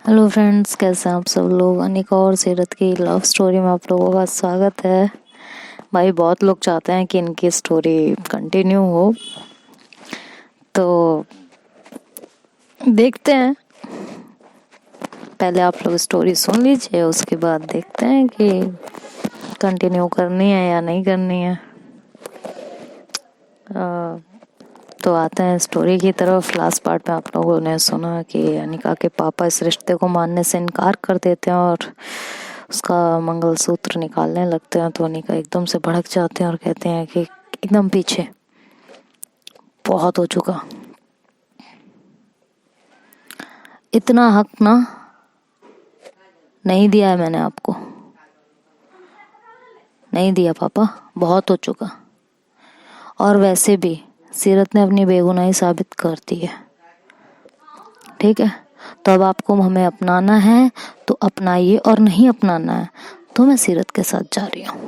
Hello friends, कैसे हैं आप सब लोग। अनिका और सीरत की लव स्टोरी में आप लोगों का स्वागत है। भाई बहुत लोग चाहते हैं कि इनकी स्टोरी कंटिन्यू हो, तो देखते हैं। पहले आप लोग स्टोरी सुन लीजिए, उसके बाद देखते हैं कि कंटिन्यू करनी है या नहीं करनी है। तो आते हैं स्टोरी की तरफ। लास्ट पार्ट में आप लोगों ने सुना कि अनिका के पापा इस रिश्ते को मानने से इनकार कर देते हैं और उसका मंगलसूत्र निकालने लगते हैं। तो अनिका एकदम से भड़क जाते हैं और कहते हैं कि एकदम पीछे, बहुत हो चुका, इतना हक ना नहीं दिया है मैंने आपको, नहीं दिया पापा, बहुत हो चुका। और वैसे भी सीरत ने अपनी बेगुनाही साबित कर दी है, ठीक है। तो अब आपको हमें अपनाना है तो अपनाइए, और नहीं अपनाना है तो मैं सीरत के साथ जा रही हूँ,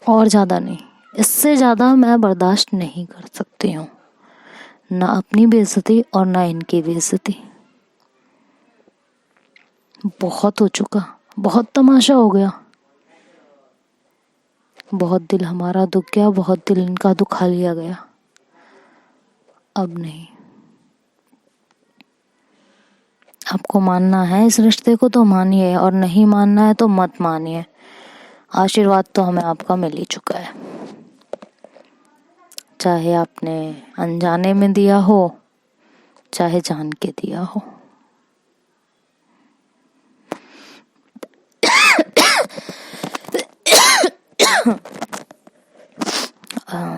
और ज़्यादा नहीं। इससे ज़्यादा मैं बर्दाश्त नहीं कर सकती हूँ, ना अपनी बेइज्जती और ना इनकी बेइज्जती। बहुत हो चुका, बहुत तमाशा हो गया, बहुत दिल हमारा दुख गया, बहुत दिल इनका दुखा लिया गया। अब नहीं। आपको मानना है इस रिश्ते को तो मानिए, और नहीं मानना है तो मत मानिए। आशीर्वाद तो हमें आपका मिल ही चुका है, चाहे आपने अनजाने में दिया हो, चाहे जान के दिया हो।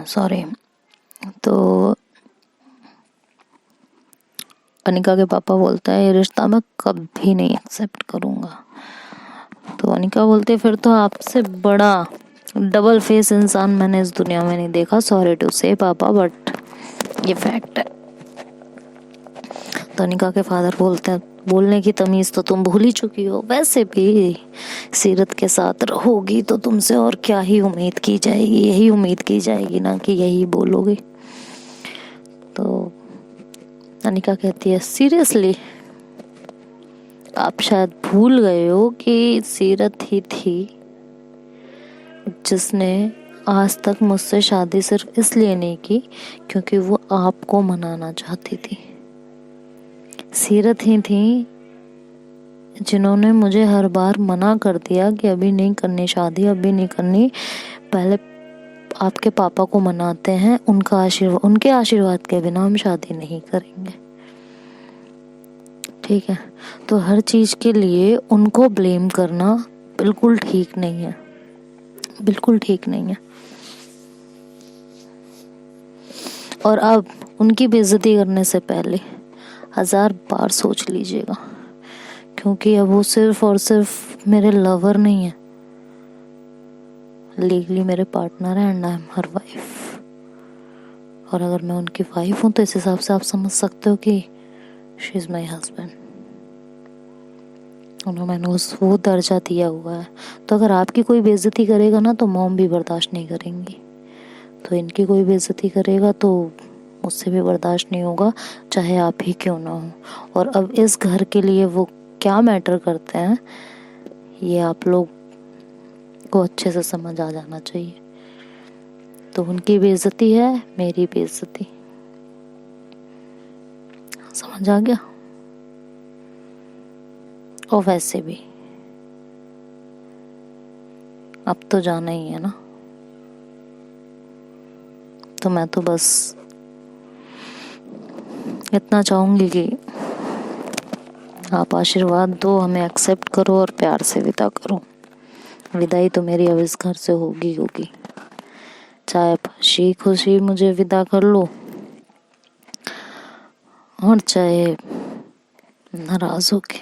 सॉरी। तो अनिका के पापा बोलता है ये रिश्ता मैं कभी नहीं एक्सेप्ट करूँगा। तो अनिका बोलती है फिर तो आपसे बड़ा डबल फेस इंसान मैंने इस दुनिया में नहीं देखा। सॉरी टू से पापा, बट ये फैक्ट है। तो अनिका के फादर बोलते हैं बोलने की तमीज तो तुम भूल ही चुकी हो, वैसे भी सीरत के साथ रहोगी तो तुमसे और क्या ही उम्मीद की जाएगी, यही उम्मीद की जाएगी ना कि यही बोलोगी। तो अनिका कहती है सीरियसली, आप शायद भूल गए हो कि सीरत ही थी जिसने आज तक मुझसे शादी सिर्फ इसलिए नहीं की क्योंकि वो आपको मनाना चाहती थी। सीरत ही थी जिन्होंने मुझे हर बार मना कर दिया कि अभी नहीं करनी शादी, अभी नहीं करनी, पहले आपके पापा को मनाते हैं, उनके आशीर्वाद के बिना हम शादी नहीं करेंगे, ठीक है। तो हर चीज के लिए उनको ब्लेम करना बिल्कुल ठीक नहीं है, बिल्कुल ठीक नहीं है। और अब उनकी बेइज्जती करने से पहले 1000 बार सोच लीजिएगा, क्योंकि अब वो सिर्फ और सिर्फ मेरे लवर नहीं है, लीगली मेरे पार्टनर है, and I am her wife. और अगर मैं उनकी वाइफ हूँ तो इस हिसाब से आप समझ सकते हो कि शी इज माई हस्बैंड। मैंने वो दर्जा दिया हुआ है। तो अगर आपकी कोई बेइज्जती करेगा ना तो मॉम भी बर्दाश्त नहीं करेंगी, तो इनकी कोई बेइज्जती करेगा तो मुझसे भी बर्दाश्त नहीं होगा, चाहे आप ही क्यों ना हो। और अब इस घर के लिए वो क्या मैटर करते हैं ये आप लोग को अच्छे से समझ आ जाना चाहिए। तो उनकी बेइज्जती है, मेरी बेइज्जती, समझ आ गया। और वैसे भी अब तो जाना ही है ना, तो मैं तो बस इतना चाहूंगी कि आप आशीर्वाद दो, हमें एक्सेप्ट करो और प्यार से विदा करो। विदाई तो मेरी अब इस घर से होगी होगी, चाहे खुशी खुशी मुझे विदा कर लो और चाहे नाराज होके,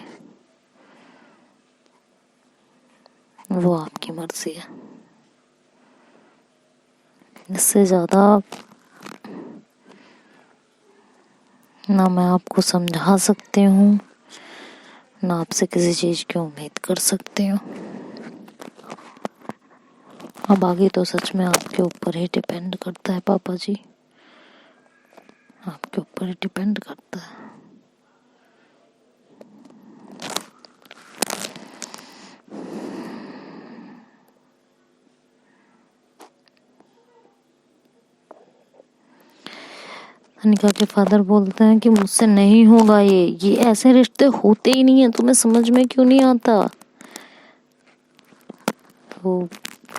वो आपकी मर्जी है। इससे ज्यादा ना मैं आपको समझा सकती हूँ, ना आपसे किसी चीज की उम्मीद कर सकती हूँ। अब आगे तो सच में आपके ऊपर ही डिपेंड करता है पापा जी, आपके ऊपर ही डिपेंड करता है। अनिका के फादर बोलते हैं कि मुझसे नहीं होगा, ये ऐसे रिश्ते होते ही नहीं है, तुम्हें समझ में क्यों नहीं आता। तो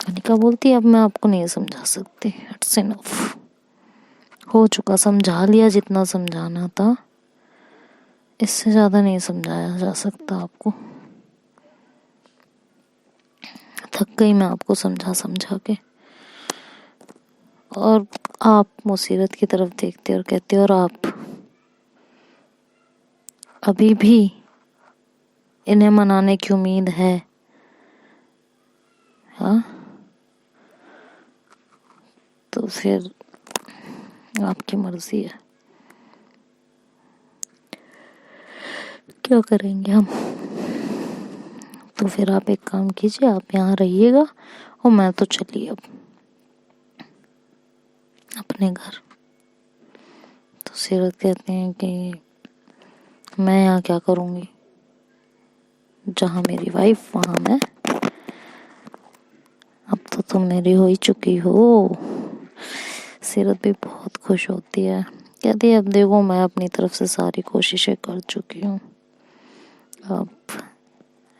अनिका बोलती है अब मैं आपको नहीं समझा सकती, इट्स इनफ, हो चुका, समझा लिया जितना समझाना था, इससे ज्यादा नहीं समझाया जा सकता आपको, थक गई मैं आपको समझा समझा के। और आप मुसीरत की तरफ देखते और कहते और आप अभी भी इन्हें मनाने की उम्मीद है? हाँ, तो फिर आपकी मर्जी है, क्या करेंगे हम। तो फिर आप एक काम कीजिए, आप यहाँ रहिएगा और मैं तो चली अब अपने घर। तो सीरत कहते हैं कि मैं यहाँ क्या करूँगी, जहाँ मेरी वाइफ वहाँ मैं, अब तो तुम मेरी हो ही चुकी हो। सीरत भी बहुत खुश होती है, कहती है अब देखो मैं अपनी तरफ से सारी कोशिशें कर चुकी हूँ, अब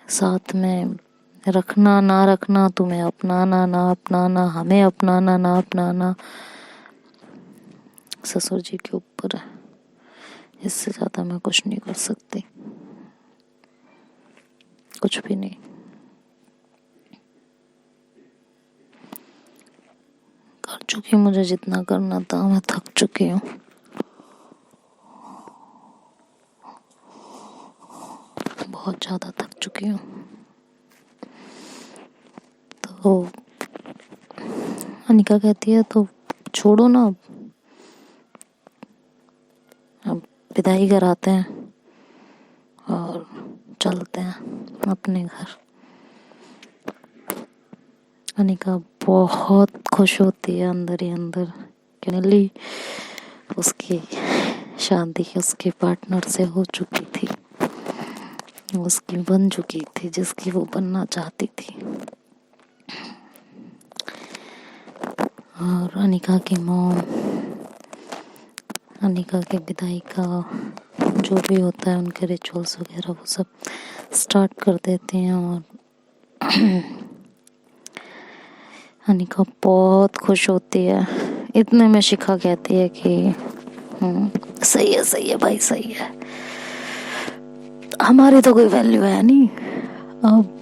साथ में रखना ना रखना, तुम्हें अपनाना ना अपनाना, हमें अपनाना ना अपनाना, ससुर जी के ऊपर है, इससे ज्यादा मैं कुछ नहीं कर सकती, कुछ भी नहीं। कर चुकी हूँ, मुझे जितना करना था, मैं थक चुकी हूँ, बहुत ज्यादा थक चुकी हूँ। तो अनिका कहती है तो छोड़ो ना, अब विदाई कराते हैं और चलते हैं अपने घर। अनिका बहुत खुश होती है अंदर ही अंदर, फाइनली उसकी शादी उसके पार्टनर से हो चुकी थी, उसकी बन चुकी थी जिसकी वो बनना चाहती थी। और अनिका की मॉम अनिका के विदाई का जो भी होता है उनके रिचुअल्स वगैरह वो सब स्टार्ट कर देते हैं। और अनिका बहुत खुश होती है, इतने में शिखा कहती है कि सही है भाई, सही है, हमारी तो कोई वैल्यू है नहीं, अब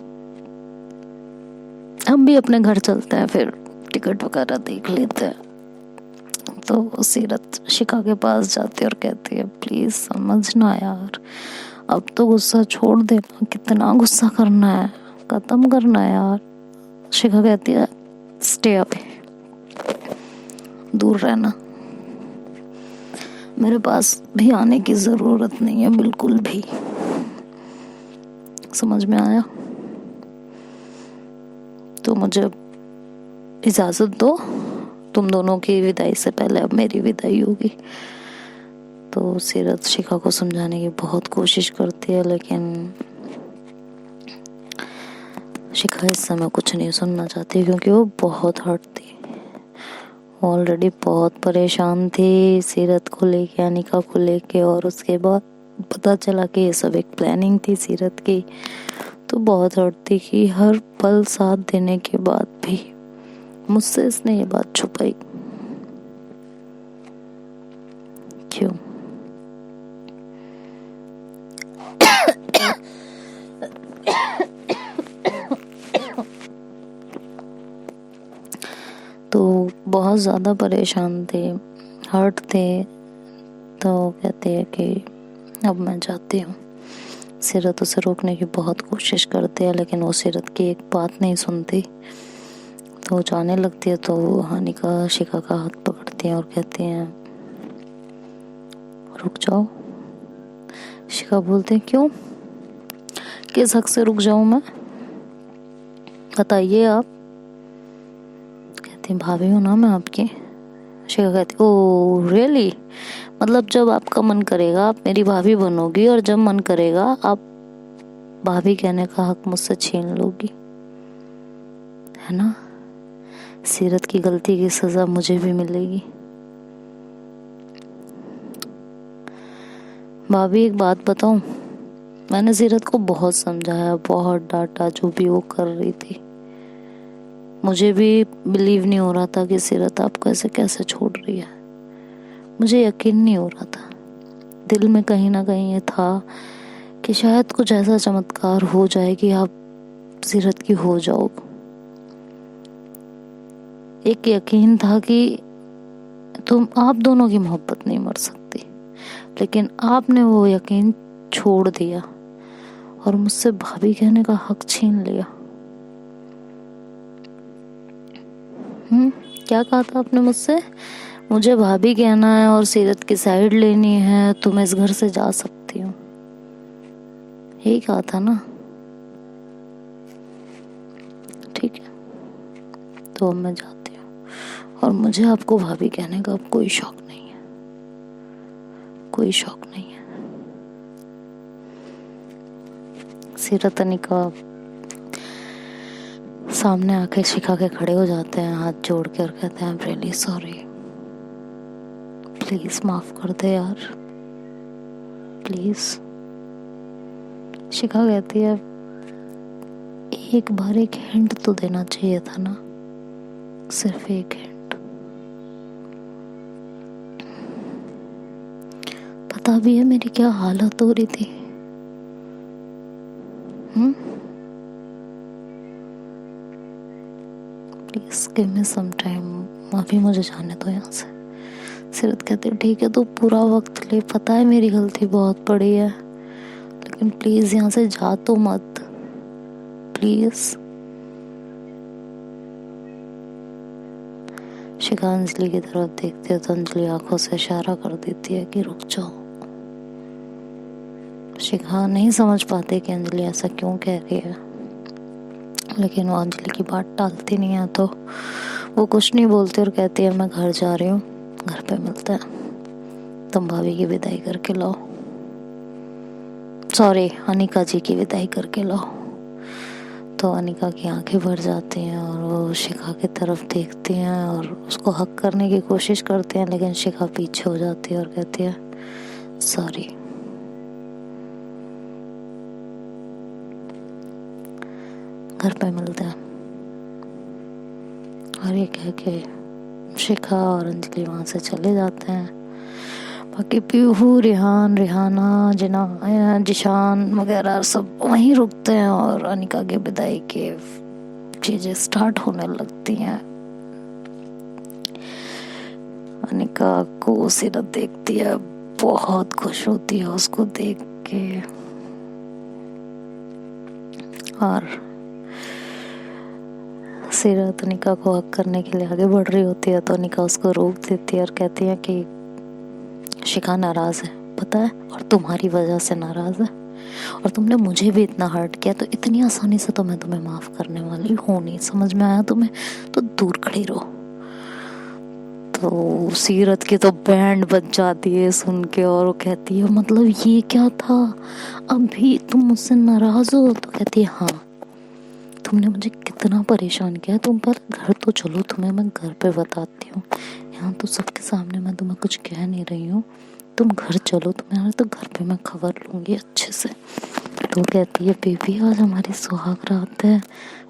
हम भी अपने घर चलते हैं, फिर टिकट वगैरह देख लेते हैं। तो सीरत शिखा के पास जाती है और कहती है प्लीज समझना यार, अब तो गुस्सा छोड़ देना, कितना गुस्सा करना है, खत्म करना है यार। शिखा कहती है स्टे अवे, दूर रहना, मेरे पास भी आने की जरूरत नहीं है बिल्कुल भी, समझ में आया? तो मुझे इजाजत दो, तुम दोनों की विदाई से पहले अब मेरी विदाई होगी। तो सीरत शिखा को समझाने की बहुत कोशिश करती है, लेकिन शिखा इस समय कुछ नहीं सुनना चाहती, क्योंकि वो बहुत हर्ट थी, ऑलरेडी बहुत परेशान थी सीरत को लेके, अनिका को लेके। और उसके बाद पता चला कि ये सब एक प्लानिंग थी सीरत की, तो बहुत हर्ट थी कि हर पल साथ देने के बाद भी मुझसे इसने ये बात छुपाई क्यों? तो बहुत ज़्यादा परेशान थे, हर्ट थे। तो कहते हैं कि अब मैं जाती हूँ। सीरत उसे रोकने की बहुत कोशिश करती है, लेकिन वो सीरत की एक बात नहीं सुनती। तो जाने लगती है तो अनिका शिखा का हाथ पकड़ती है और कहती हैं रुक जाओ। शिखा बोलते हैं क्यों, किस हक से रुक जाऊं मैं, बताइए आप। कहती भाभी हूँ ना मैं आपकी। शिखा कहती ओ रियली, मतलब जब आपका मन करेगा आप मेरी भाभी बनोगी, और जब मन करेगा आप भाभी कहने का हक मुझसे छीन लोगी, है ना? सीरत की गलती की सजा मुझे भी मिलेगी। भाभी एक बात बताऊं, मैंने सीरत को बहुत समझाया, बहुत डांटा, जो भी वो कर रही थी। मुझे भी बिलीव नहीं हो रहा था कि सीरत आपको ऐसे कैसे छोड़ रही है। मुझे यकीन नहीं हो रहा था। दिल में कहीं ना कहीं ये था कि शायद कुछ ऐसा चमत्कार हो जाए कि आप सीरत की हो जाओ। एक यकीन था कि तुम आप दोनों की मोहब्बत नहीं मर सकती, लेकिन आपने वो यकीन छोड़ दिया और मुझसे भाभी कहने का हक छीन लिया। क्या कहा था आपने मुझसे? मुझे भाभी कहना है और सीरत की साइड लेनी है तो मैं इस घर से जा सकती हूँ, यही कहा था ना? ठीक है, तो अब मैं जाती हूँ और मुझे आपको भाभी कहने का अब कोई शौक नहीं है, कोई शौक नहीं है। सीरत अनिका सामने आके शिखा के खड़े हो जाते हैं, हाथ जोड़ के, और कहते हैं I am really sorry, please माफ कर दे यार, प्लीज। शिखा कहती है एक बार एक हिंट तो देना चाहिए था ना, सिर्फ एक हिंट। पता भी है मेरी क्या हालत हो रही थी। Please give me some time, अभी मुझे जाने दो यहाँ से। सीरत कहती है ठीक है, तो पूरा वक्त ले, पता है मेरी गलती बहुत बड़ी है, लेकिन प्लीज यहाँ से जा तो मत, प्लीज। शिखा अंजलि की तरफ देखती है तो अंजलि आंखों से इशारा कर देती है कि रुक जाओ। शिखा नहीं समझ पाते कि अंजलि ऐसा क्यों कह रही है, लेकिन वो अंजलि की बात टालती नहीं है, तो वो कुछ नहीं बोलती और कहती है मैं घर जा रही हूँ, घर पे मिलते हैं, तुम भाभी की विदाई करके लाओ, सॉरी अनिका जी की विदाई करके लाओ। तो अनिका की आंखें भर जाती हैं और वो शिखा की तरफ देखती हैं और उसको हक करने की कोशिश करते हैं, लेकिन शिखा पीछे हो जाती है और कहती है सॉरी। घर पे मिलते हैं। और ये कह के शिखा और अंजलि वहाँ से चले जाते हैं। बाकी पीहू, रिहान, रिहाना, जिशान वगैरह सब वहीं रुकते हैं और अनिका के विदाई के चीजें स्टार्ट होने लगती हैं। अनिका को सीरत देखती है, बहुत खुश होती है उसको देख के, और सीरत अनिका को हक करने के लिए आगे बढ़ रही होती है तो अनिका उसको रोक देती है और कहती है कि शिखा नाराज है, पता है, और तुम्हारी वजह से नाराज है, और तुमने मुझे भी इतना हर्ट किया, तो इतनी आसानी से तो मैं तुम्हें माफ करने वाली हूँ नहीं, समझ में आया तुम्हें? तो दूर खड़ी रहो। तो सीरत की तो बैंड बज जाती है सुन के और वो कहती है मतलब ये क्या था, अभी तुम मुझसे नाराज हो? तो कहती है हाँ, तुमने मुझे कितना परेशान किया, तुम पर घर तो चलो, तुम्हें मैं घर पे बताती हूँ, यहाँ तो सबके सामने मैं तुम्हें कुछ कह नहीं रही हूँ, तुम घर चलो, तुम्हारे तो घर पे मैं खबर लूँगी अच्छे से। तो कहती है बेबी आज हमारी सुहाग रात है,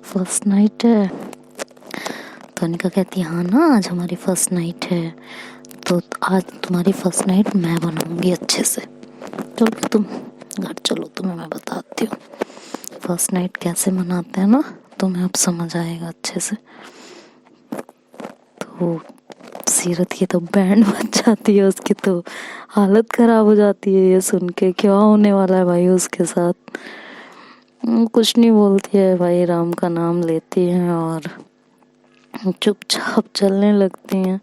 फर्स्ट नाइट है। तो अनिका कहती है हाँ ना, आज हमारी फर्स्ट नाइट है, तो आज तुम्हारी फर्स्ट नाइट मैं बनाऊँगी अच्छे से, चलो तुम घर चलो, तुम्हें मैं बताती हूँ फर्स्ट नाइट कैसे मनाते हैं ना, तुम्हें अब समझ आएगा अच्छे से। तो सीरत की तो बैंड बज जाती है, उसकी तो हालत खराब हो जाती है ये सुन के, क्या होने वाला है भाई उसके साथ। कुछ नहीं बोलती है भाई, राम का नाम लेती है और चुपचाप चलने लगती हैं।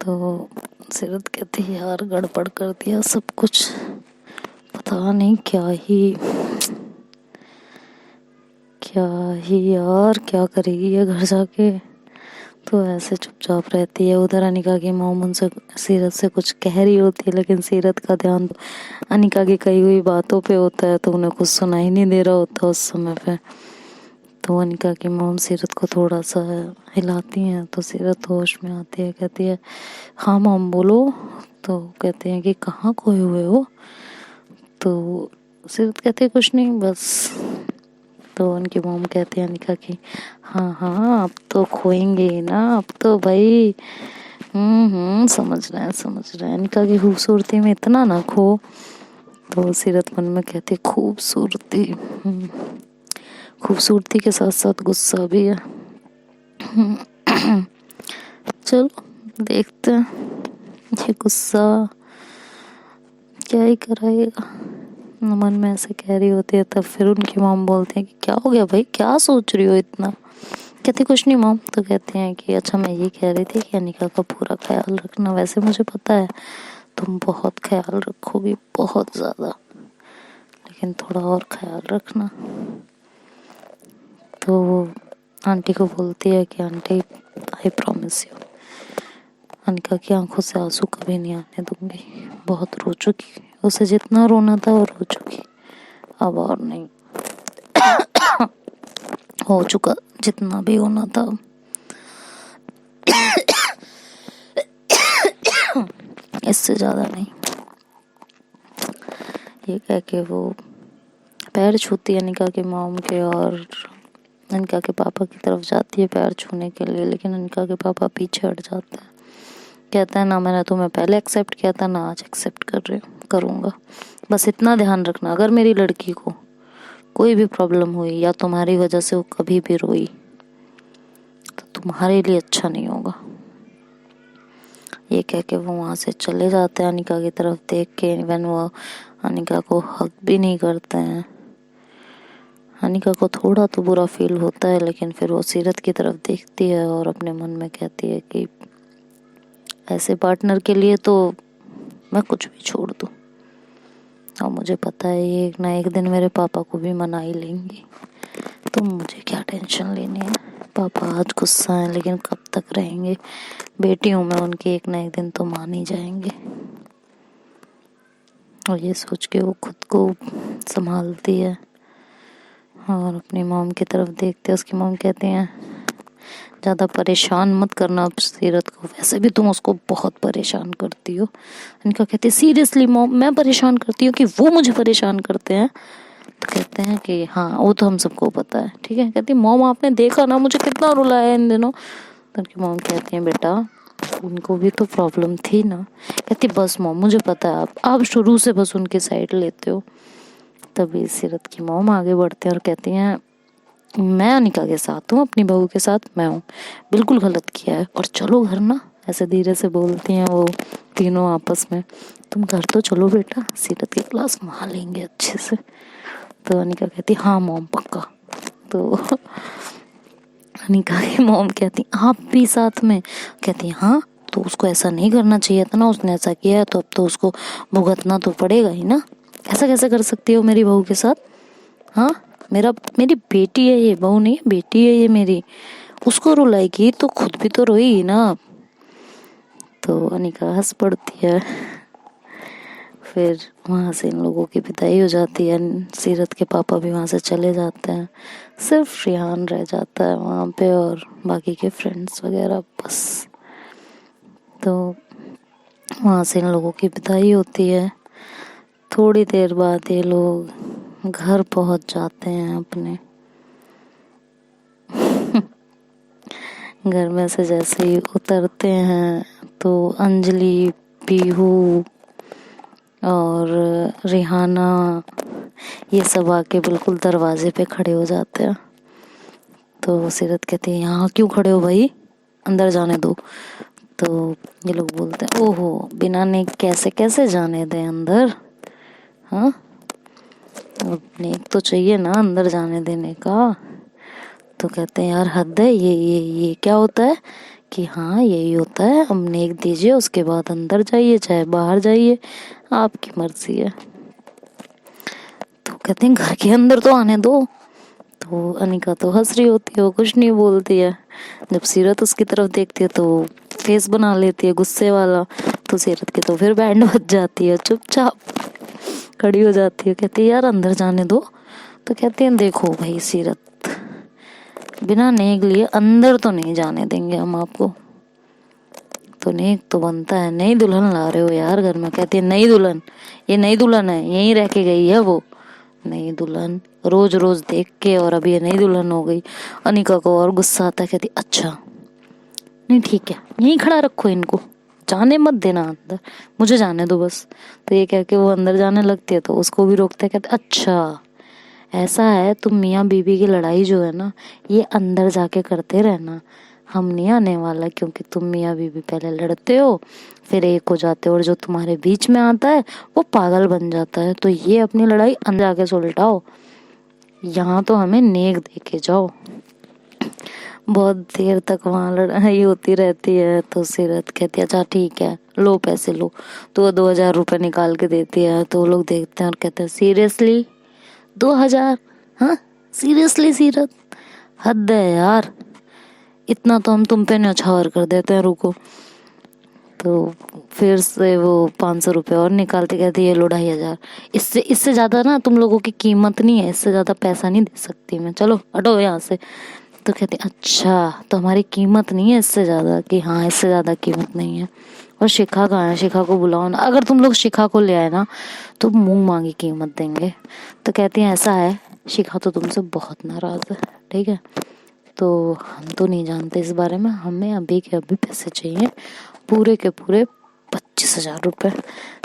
तो सीरत कहती है यार गड़बड़ कर दिया सब कुछ, पता नहीं क्या ही यार क्या करेगी ये घर जाके। तो ऐसे चुपचाप रहती है। उधर अनिका की मॉम उनसे सीरत से कुछ कह रही होती है, लेकिन सीरत का ध्यान तो अनिका की कही हुई बातों पे होता है, तो उन्हें कुछ सुनाई नहीं दे रहा होता उस समय पे। तो अनिका की मॉम सीरत को थोड़ा सा हिलाती हैं तो सीरत होश में आती है, कहती है हाँ मॉम बोलो, तो कहते हैं कि कहाँ खोए हुए हो? तो सीरत कहते हैं कुछ नहीं बस। तो उनकी मॉम कहते हैं अनिका की हाँ हाँ अब तो खोएंगे ही ना, अब तो भाई समझ रहे हैं अनिका की खूबसूरती में इतना ना खो। तो सीरत मन में कहती खूबसूरती, खूबसूरती के साथ साथ गुस्सा भी है। चलो देखते हैं ये गुस्सा क्या ही कराएगा। मन में ऐसे कह रही होती है, तब फिर उनकी मॉम बोलते हैं कि क्या हो गया भाई, क्या सोच रही हो इतना? कहती कुछ नहीं मॉम। तो कहते हैं कि अच्छा मैं ये कह रही थी कि अनिका का पूरा ख्याल रखना, वैसे मुझे पता है तुम बहुत ख्याल रखोगी, बहुत ज़्यादा, लेकिन थोड़ा और ख्याल रखना। तो आंटी को बोलती है कि aunty I promise you, Anika की आंखों से आंसू कभी नहीं आने दूंगी। बहुत रो चुकी, उसे जितना रोना था वो रो चुकी, अब और नहीं। हो चुका जितना भी होना था। इससे ज्यादा नहीं। ये कह के वो पैर छूती है अनिका के मॉम के और अनिका के पापा की तरफ जाती है पैर छूने के लिए, लेकिन अनिका के पापा पीछे हट जाते हैं। कहता है ना मैंने तुम्हें पहले एक्सेप्ट किया था, ना आज एक्सेप्ट करूँगा। बस इतना ध्यान रखना, अगर मेरी लड़की को कोई भी प्रॉब्लम हुई या तुम्हारी वजह से वो कभी भी रोई तो तुम्हारे लिए अच्छा नहीं होगा। ये कह के वो वहाँ से चले जाते हैं अनिका की तरफ देख के। इवन वो अनिका को हक भी नहीं करते हैं। अनिका को थोड़ा तो बुरा फील होता है, लेकिन फिर वो सीरत की तरफ देखती है और अपने मन में कहती है कि ऐसे पार्टनर के लिए तो मैं कुछ भी छोड़ दूँ, और मुझे पता है ये एक ना एक दिन मेरे पापा को भी मना ही लेंगी, तो मुझे क्या टेंशन लेनी है। पापा आज गुस्सा है लेकिन कब तक रहेंगे, बेटी हूँ मैं उनकी, एक ना एक दिन तो मान ही जाएंगे। और ये सोच के वो खुद को संभालती है और अपनी मॉम की तरफ देखते है। उसकी मॉम कहते हैं ज़्यादा परेशान मत करना अब सीरत को, वैसे भी तुम उसको बहुत परेशान करती हो। इनका कहते हैं सीरियसली मॉम मैं परेशान करती हूँ कि वो मुझे परेशान करते हैं? तो कहते हैं कि हाँ वो तो हम सबको पता है। ठीक है, कहती मॉम आपने देखा ना मुझे कितना रुलाया इन दिनों। तो उनकी मॉम कहती हैं बेटा उनको भी तो प्रॉब्लम थी ना। कहती बस मॉम मुझे पता है आप शुरू से बस उनकी साइड लेते हो। तभी सीरत की मॉम आगे बढ़ते हैं और कहती हैं मैं अनिका के साथ हूँ, अपनी बहू के साथ मैं हूँ, बिल्कुल गलत किया है और चलो घर ना। ऐसे धीरे से बोलती हैं वो तीनों आपस में। तुम घर तो चलो बेटा, सीरत की क्लास वहाँ लेंगे अच्छे से। तो अनिका कहती हाँ मॉम पक्का। तो अनिका की मॉम कहती आप भी साथ में? कहती हाँ तो उसको ऐसा नहीं करना चाहिए था ना, उसने ऐसा किया है तो अब तो उसको भुगतना तो पड़ेगा ही ना। ऐसा कैसे कर सकती हो मेरी बहू के साथ? हाँ मेरी बेटी है ये, बहू नहीं बेटी है ये मेरी, उसको रुलाएगी तो खुद भी तो रोएगी ना। तो अनिका हंस पड़ती है। फिर वहाँ से इन लोगों की विदाई हो जाती है। सीरत के पापा भी वहाँ से चले जाते हैं, सिर्फ रिहान रह जाता है वहाँ पे और बाकी के फ्रेंड्स वगैरह बस। तो वहाँ से इन लोगों की विदाई होती है। थोड़ी देर बाद ये लोग घर पहुँच जाते हैं अपने। घर में से जैसे ही उतरते हैं तो अंजलि, पीहू और रिहाना ये सब आके बिल्कुल दरवाजे पे खड़े हो जाते हैं। तो सीरत कहती है यहाँ क्यों खड़े हो भाई, अंदर जाने दो। तो ये लोग बोलते हैं ओहो बिना नेक कैसे कैसे जाने दें अंदर, हाँ नेक तो चाहिए ना अंदर जाने देने का। तो कहते हैं यार हद है, ये क्या होता है कि हाँ यही होता है, हम नेक दीजिए उसके बाद अंदर जाइए चाहे बाहर जाइए, आपकी मर्जी है। तो कहते हैं घर के अंदर तो आने दो। तो अनिका तो हंस रही होती है, वो कुछ नहीं बोलती है। जब सीरत उसकी तरफ देखती है तो फेस बना लेती है गुस्से वाला। तो सीरत की तो फिर बैंड बज जाती है, चुपचाप खड़ी हो जाती है, कहती है यार अंदर जाने दो। तो कहती है देखो भाई सीरत बिना नेक लिए अंदर तो नहीं जाने देंगे हम आपको। तो नेक तो बनता है। नई दुल्हन ला रहे हो यार घर में? कहती है नई दुल्हन? ये नई दुल्हन है, यहीं रह के गई है वो। नई दुल्हन रोज रोज देख के, और अभी ये नई दुल्हन हो गई। अनिका को और गुस्सा आता है, कहती अच्छा नहीं ठीक है, यहीं खड़ा रखो इनको, जाने मत देना अंदर, मुझे जाने दो बस। तो ये कह के वो अंदर जाने लगती है, तो उसको भी रोकते हैं, कहते अच्छा ऐसा है, तुम मियाँ बीबी की लड़ाई जो है ना, ये अंदर जाके करते रहना, हम नहीं आने वाला, क्योंकि तुम मियाँ बीबी पहले लड़ते हो, फिर एक हो जाते हो, और जो तुम्हारे बीच में आता है वो पागल बन जाता है। तो ये अपनी लड़ाई अंदर जाके सुलटाओ, यहाँ तो हमें नेक दे के जाओ। बहुत देर तक वहाँ लड़ाई होती रहती है। तो सीरत कहती है अच्छा ठीक है, लो पैसे लो। तो वो 2000 रुपये निकाल के देती है। तो वो लोग देखते हैं और कहते हैं सीरियसली 2000? हाँ सीरियसली सीरत, हद है यार, इतना तो हम तुम पे न्यौछावर कर देते हैं, रुको। तो फिर से वो 500 रुपये और निकालते, कहते ये लो 2500। इससे इससे ज़्यादा ना तुम लोगों की कीमत नहीं है, इससे ज़्यादा पैसा नहीं दे सकती मैं, चलो हटो यहाँ से। तो कहते अच्छा तो हमारी कीमत नहीं है इससे ज़्यादा? कि हाँ इससे ज़्यादा कीमत नहीं है। और शिखा कहाँ है? शिखा को बुलाओ ना, अगर तुम लोग शिखा को ले आए ना तो मुंह मांगी कीमत देंगे। तो कहती हैं ऐसा है, शिखा तो तुमसे बहुत नाराज़ है, ठीक है, तो हम तो नहीं जानते इस बारे में, हमें अभी के अभी पैसे चाहिए, पूरे के पूरे 25,000 रुपये।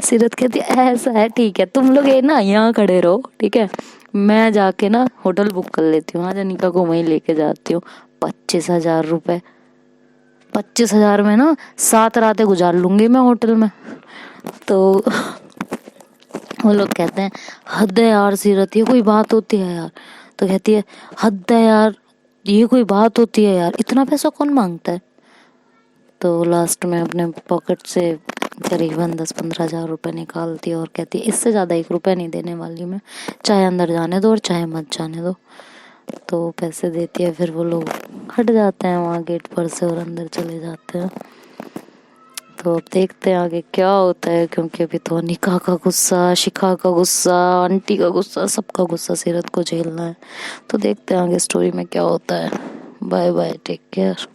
सीरत कहती है ऐसा है, ठीक है, तुम लोग ये ना यहाँ खड़े रहो, ठीक है, मैं जाके ना होटल बुक कर लेती हूँ, आज अनिका को वहीं लेके जाती हूँ। 25,000 रुपये, 25,000 में ना 7 रातें गुजार लूंगी मैं होटल में। तो वो लोग कहते हैं हद है यार सीरत, ये कोई बात होती है यार? तो कहती है हद है यार, ये कोई बात होती है यार, इतना पैसा कौन मांगता है? तो लास्ट में अपने पॉकेट से करीबन 10-15 हज़ार रुपये निकालती है और कहती है इससे ज़्यादा 1 रुपया नहीं देने वाली मैं, चाहे अंदर जाने दो और चाहे मत जाने दो। तो पैसे देती है, फिर वो लोग हट जाते हैं वहाँ गेट पर से और अंदर चले जाते हैं। तो अब देखते हैं आगे क्या होता है, क्योंकि अभी तो अनिका का गुस्सा, शिखा का गुस्सा, आंटी का गुस्सा, सबका गुस्सा सीरत को झेलना है। तो देखते हैं आगे स्टोरी में क्या होता है। Bye bye, take care.